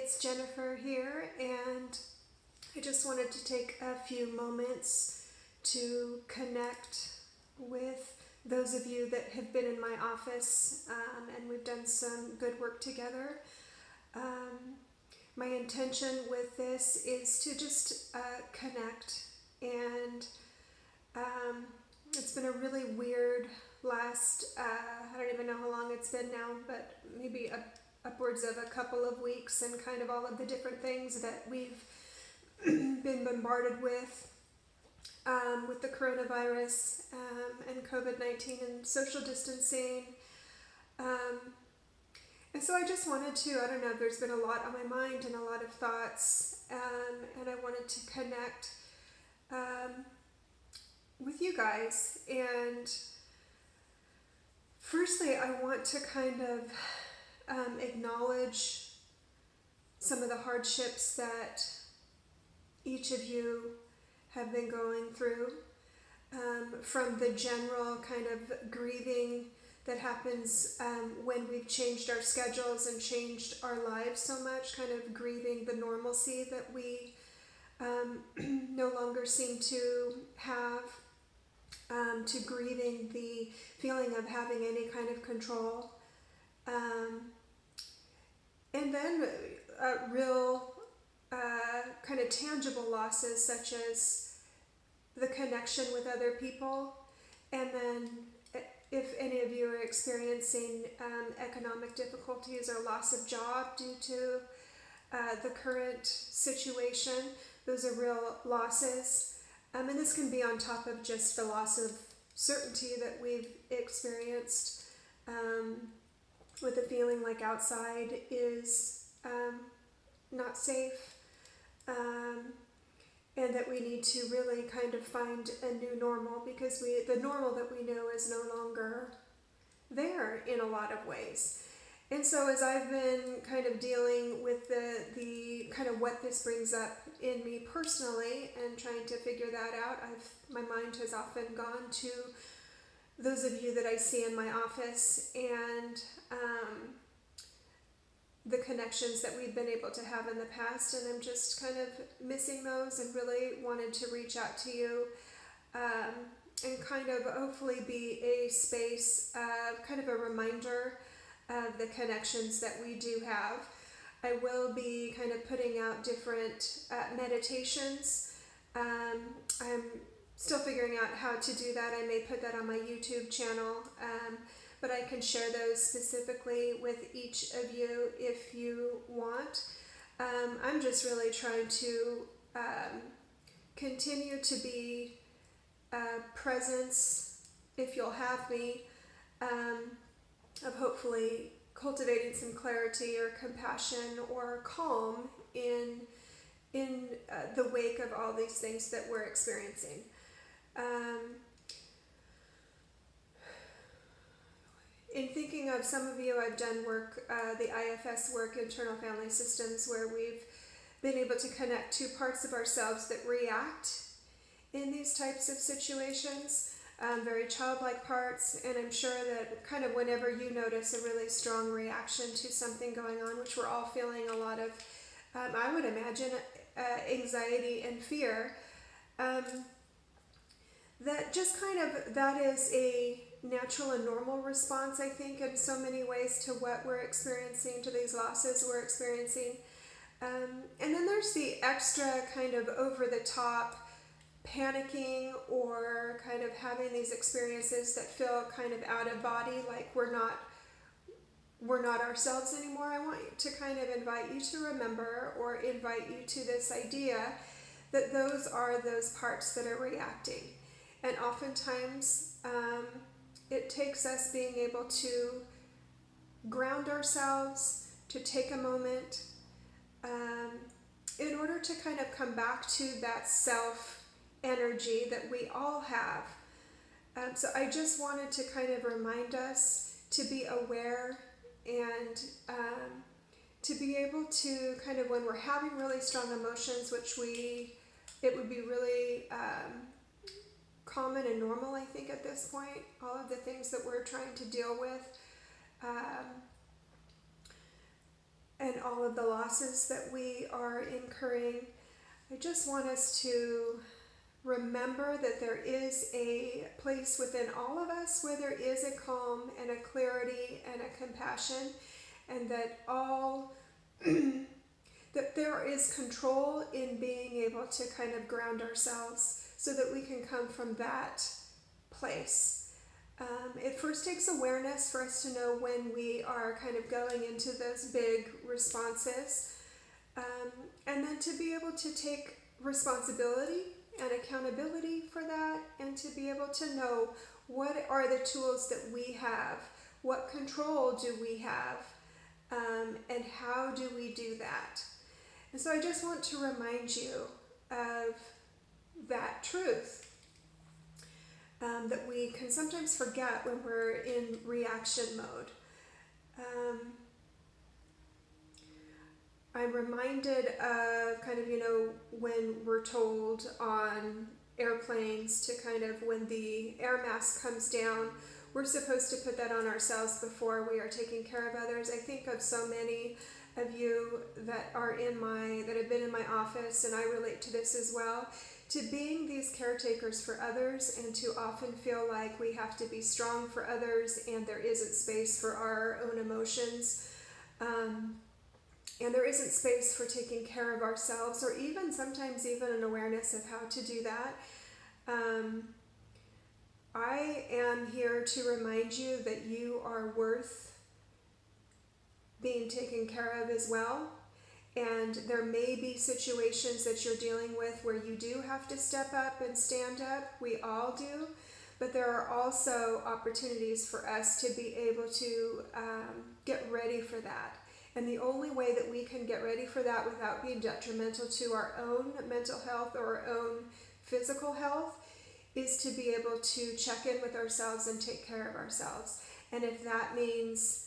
it's Jennifer here, and I just wanted to take a few moments to connect with those of you that have been in my office, and we've done some good work together. My intention with this is to just connect, and it's been a really weird last, I don't even know how long it's been now, but maybe upwards of a couple of weeks, and kind of all of the different things that we've been bombarded with the coronavirus and COVID-19 and social distancing. And so I just wanted to, I don't know, there's been a lot on my mind and a lot of thoughts, and I wanted to connect with you guys. And firstly, I want to kind of acknowledge some of the hardships that each of you have been going through, from the general kind of grieving that happens when we've changed our schedules and changed our lives so much, kind of grieving the normalcy that we no longer seem to have, to grieving the feeling of having any kind of control. And then real kind of tangible losses, such as the connection with other people. And then if any of you are experiencing economic difficulties or loss of job due to the current situation, those are real losses. And this can be on top of just the loss of certainty that we've experienced, with the feeling like outside is not safe, and that we need to really kind of find a new normal, because the normal that we know is no longer there in a lot of ways. And so as I've been kind of dealing with the kind of what this brings up in me personally and trying to figure that out, my mind has often gone to those of you that I see in my office, and the connections that we've been able to have in the past, and I'm just kind of missing those, and really wanted to reach out to you and kind of hopefully be a space of kind of a reminder of the connections that we do have. I will be kind of putting out different meditations. I'm still figuring out how to do that. I may put that on my YouTube channel, but I can share those specifically with each of you if you want. I'm just really trying to continue to be a presence, if you'll have me, of hopefully cultivating some clarity or compassion or calm in the wake of all these things that we're experiencing. In thinking of some of you, I've done work, the IFS work, internal family systems, where we've been able to connect two parts of ourselves that react in these types of situations, very childlike parts. And I'm sure that kind of whenever you notice a really strong reaction to something going on, which we're all feeling a lot of, I would imagine, anxiety and fear, that just kind of, that is a natural and normal response, I think, in so many ways to what we're experiencing, to these losses we're experiencing. And then there's the extra kind of over-the-top panicking, or kind of having these experiences that feel kind of out of body, like we're not ourselves anymore. I want to kind of invite you to remember, or invite you to this idea that those are those parts that are reacting. And oftentimes it takes us being able to ground ourselves, to take a moment, in order to kind of come back to that self energy that we all have. So I just wanted to kind of remind us to be aware, and to be able to kind of, when we're having really strong emotions, which it would be really common and normal, I think, at this point, all of the things that we're trying to deal with, and all all of the losses that we are incurring, I just want us to remember that there is a place within all of us where there is a calm and a clarity and a compassion, and that that there is control in being able to kind of ground ourselves so that we can come from that place. It first takes awareness for us to know when we are kind of going into those big responses, and then to be able to take responsibility and accountability for that, and to be able to know what are the tools that we have, what control do we have, and how do we do that. And so I just want to remind you of that truth, that we can sometimes forget when we're in reaction mode. I'm reminded of kind of, when we're told on airplanes to kind of, when the air mask comes down, we're supposed to put that on ourselves before we are taking care of others. I think of so many of you that have been in my office, and I relate to this as well, to being these caretakers for others, and to often feel like we have to be strong for others and there isn't space for our own emotions. And there isn't space for taking care of ourselves, or even sometimes even an awareness of how to do that. I am here to remind you that you are worth being taken care of as well. And there may be situations that you're dealing with where you do have to step up and stand up. We all do. But there are also opportunities for us to be able to get ready for that. And the only way that we can get ready for that without being detrimental to our own mental health or our own physical health is to be able to check in with ourselves and take care of ourselves. And if that means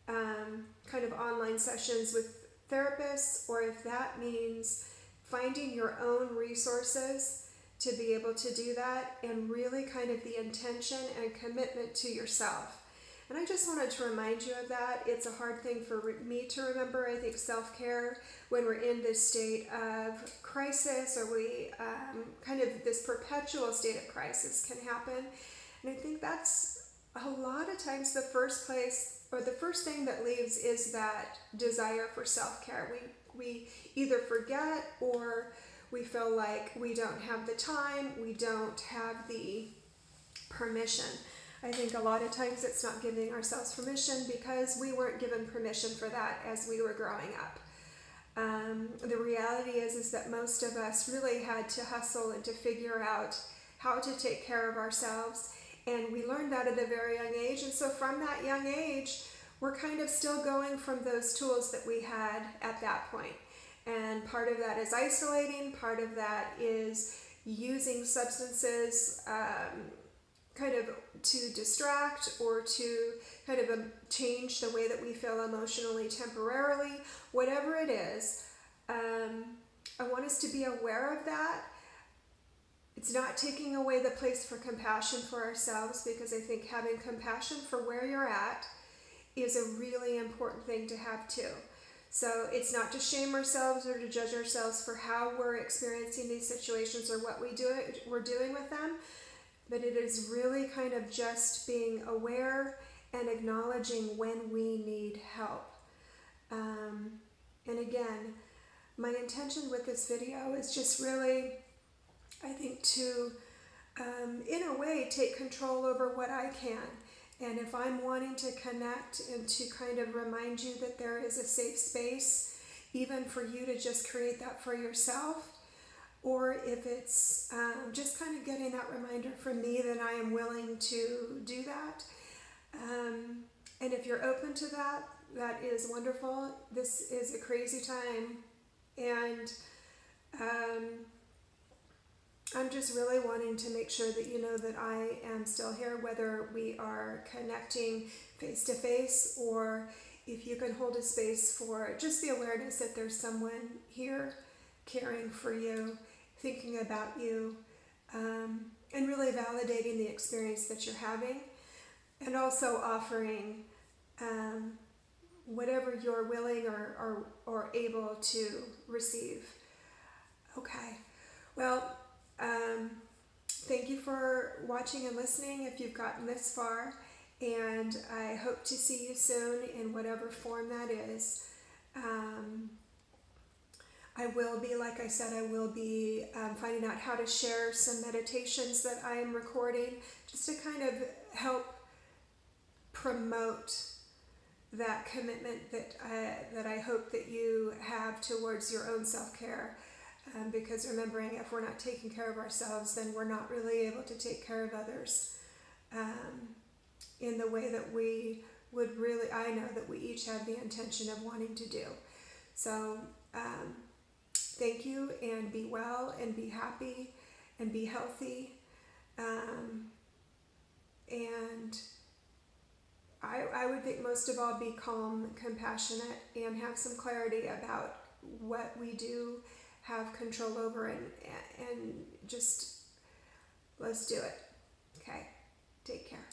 kind of online sessions with therapists, or if that means finding your own resources to be able to do that, and really kind of the intention and commitment to yourself. And I just wanted to remind you of that. It's a hard thing for me to remember. I think self-care, when we're in this state of crisis, or we kind of this perpetual state of crisis can happen. And I think that's a lot of times the first place, or the first thing that leaves, is that desire for self-care. We either forget, or we feel like we don't have the time, we don't have the permission. I think a lot of times it's not giving ourselves permission because we weren't given permission for that as we were growing up. The reality is that most of us really had to hustle and to figure out how to take care of ourselves. And we learned that at a very young age. And so from that young age, we're kind of still going from those tools that we had at that point. And part of that is isolating. Part of that is using substances kind of to distract, or to kind of change the way that we feel emotionally temporarily. Whatever it is, I want us to be aware of that. It's not taking away the place for compassion for ourselves, because I think having compassion for where you're at is a really important thing to have too. So it's not to shame ourselves or to judge ourselves for how we're experiencing these situations or what we're doing with them, but it is really kind of just being aware and acknowledging when we need help. And again, my intention with this video is just really, I think, to, in a way, take control over what I can. And if I'm wanting to connect and to kind of remind you that there is a safe space, even for you to just create that for yourself, or if it's just kind of getting that reminder from me that I am willing to do that. And if you're open to that, that is wonderful. This is a crazy time. And I'm just really wanting to make sure that you know that I am still here, whether we are connecting face to face, or if you can hold a space for just the awareness that there's someone here caring for you, thinking about you, and really validating the experience that you're having, and also offering whatever you're willing or able to receive. Okay. Well, thank you for watching and listening if you've gotten this far, and I hope to see you soon in whatever form that is. I will be, like I said, I will be finding out how to share some meditations that I am recording just to kind of help promote that commitment that I hope that you have towards your own self-care. Because remembering, if we're not taking care of ourselves, then we're not really able to take care of others in the way that we would really, I know that we each have the intention of wanting to do. So thank you, and be well, and be happy, and be healthy. And I would think most of all, be calm, compassionate, and have some clarity about what we do have control over, and just let's do it. Okay, take care.